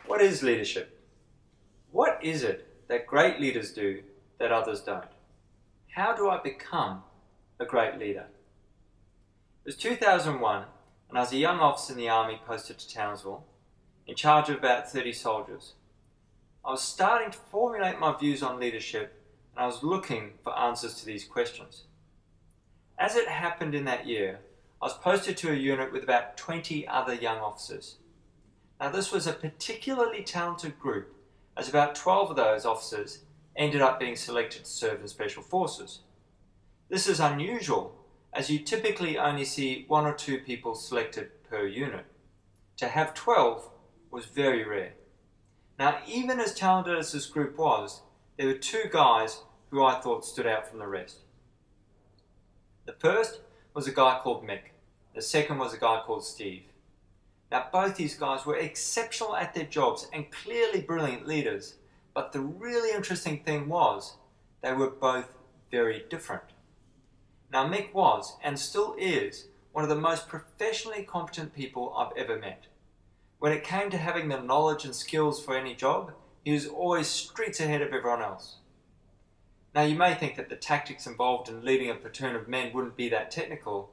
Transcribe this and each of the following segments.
What is leadership? What is it that great leaders do that others don't? How do I become a great leader? It was 2001 and I was a young officer in the army posted to Townsville, in charge of about 30 soldiers. I was starting to formulate my views on leadership and I was looking for answers to these questions. As it happened in that year, I was posted to a unit with about 20 other young officers. Now this was a particularly talented group, as about 12 of those officers ended up being selected to serve in Special Forces. This is unusual, as you typically only see 1 or 2 people selected per unit. To have 12 was very rare. Now even as talented as this group was, there were 2 guys who I thought stood out from the rest. The first was a guy called Mick. The second was a guy called Steve. Now both these guys were exceptional at their jobs and clearly brilliant leaders, but the really interesting thing was they were both very different. Now Mick was, and still is, one of the most professionally competent people I've ever met. When it came to having the knowledge and skills for any job, he was always streets ahead of everyone else. Now you may think that the tactics involved in leading a platoon of men wouldn't be that technical,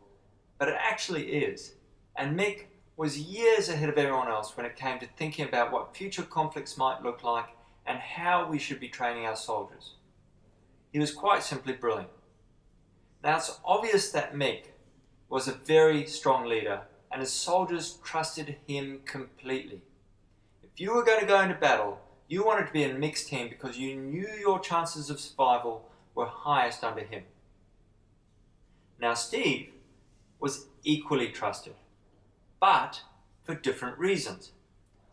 but it actually is. And Mick was years ahead of everyone else when it came to thinking about what future conflicts might look like and how we should be training our soldiers. He was quite simply brilliant. Now it's obvious that Mick was a very strong leader and his soldiers trusted him completely. If you were going to go into battle, you wanted to be in Mick's team because you knew your chances of survival were highest under him. Now Steve was equally trusted, but for different reasons.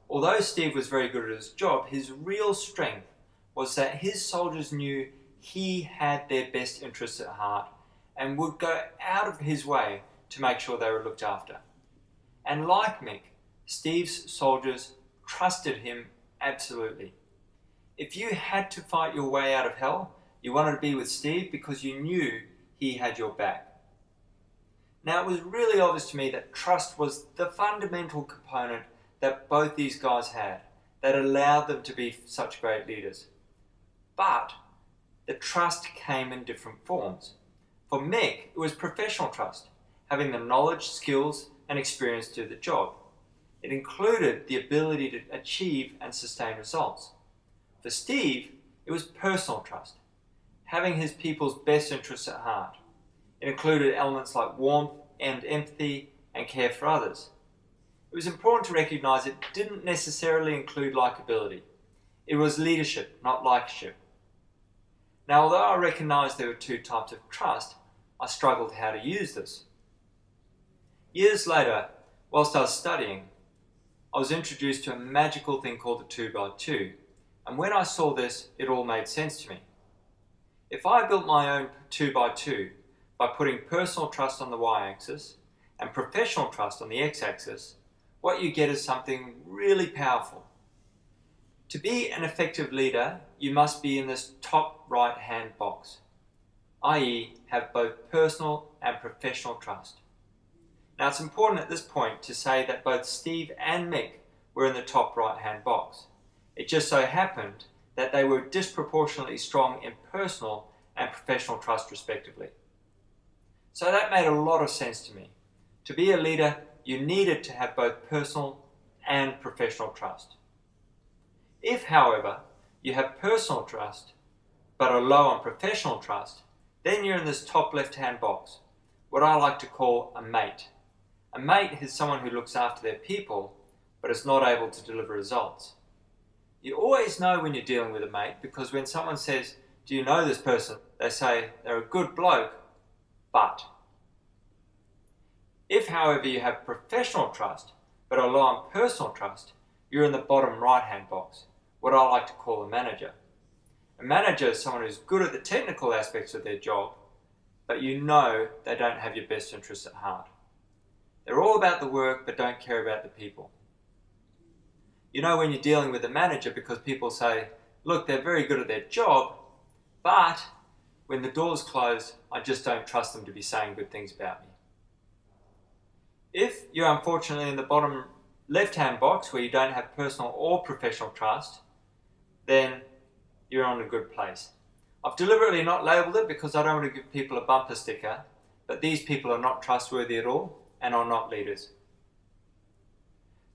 Although Steve was very good at his job, his real strength was that his soldiers knew he had their best interests at heart and would go out of his way to make sure they were looked after. And like Mick, Steve's soldiers trusted him absolutely. If you had to fight your way out of hell, you wanted to be with Steve because you knew he had your back. Now it was really obvious to me that trust was the fundamental component that both these guys had that allowed them to be such great leaders. But the trust came in different forms. For Mick, it was professional trust, having the knowledge, skills and experience to do the job. It included the ability to achieve and sustain results. For Steve, it was personal trust, having his people's best interests at heart. It included elements like warmth and empathy and care for others. It was important to recognize it didn't necessarily include likability. It was leadership, not likership. Now, although I recognized there were 2 types of trust, I struggled how to use this. Years later, whilst I was studying, I was introduced to a magical thing called the 2x2, and when I saw this, it all made sense to me. If I built my own 2x2 by putting personal trust on the y-axis and professional trust on the x-axis, what you get is something really powerful. To be an effective leader, you must be in this top right-hand box, i.e. have both personal and professional trust. Now it's important at this point to say that both Steve and Mick were in the top right-hand box. It just so happened that they were disproportionately strong in personal and professional trust respectively. So that made a lot of sense to me. To be a leader, you needed to have both personal and professional trust. If, however, you have personal trust but are low on professional trust, then you're in this top left-hand box, what I like to call a mate. A mate is someone who looks after their people but is not able to deliver results. You always know when you're dealing with a mate because when someone says, "Do you know this person?" they say they're a good bloke, but. If, however, you have professional trust but are low on personal trust, you're in the bottom right-hand box, what I like to call a manager. A manager is someone who's good at the technical aspects of their job, but you know they don't have your best interests at heart. They're all about the work but don't care about the people. You know when you're dealing with a manager because people say, "Look, they're very good at their job, but when the doors close, I just don't trust them to be saying good things about me." If you're unfortunately in the bottom left-hand box where you don't have personal or professional trust, then you're on a good place. I've deliberately not labelled it because I don't want to give people a bumper sticker, but these people are not trustworthy at all and are not leaders.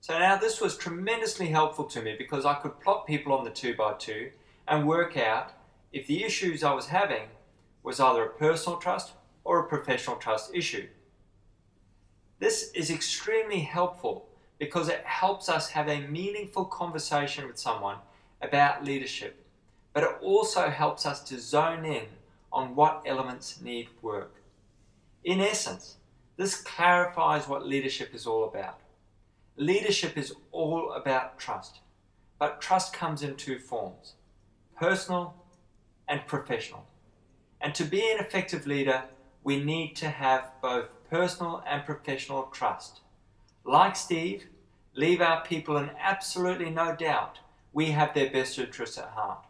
So now this was tremendously helpful to me because I could plot people on the 2x2 and work out if the issues I was having was either a personal trust or a professional trust issue. This is extremely helpful because it helps us have a meaningful conversation with someone about leadership, but it also helps us to zone in on what elements need work. In essence, this clarifies what leadership is all about. Leadership is all about trust, but trust comes in two forms, personal and professional. And to be an effective leader, we need to have both personal and professional trust. Like Steve, leave our people in absolutely no doubt we have their best interests at heart.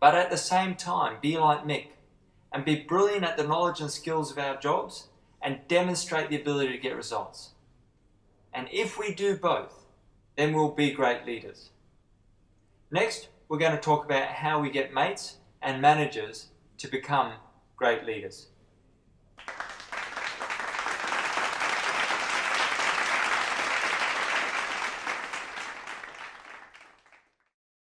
But at the same time, be like Mick and be brilliant at the knowledge and skills of our jobs and demonstrate the ability to get results. And if we do both, then we'll be great leaders. Next, we're going to talk about how we get mates and managers to become great leaders.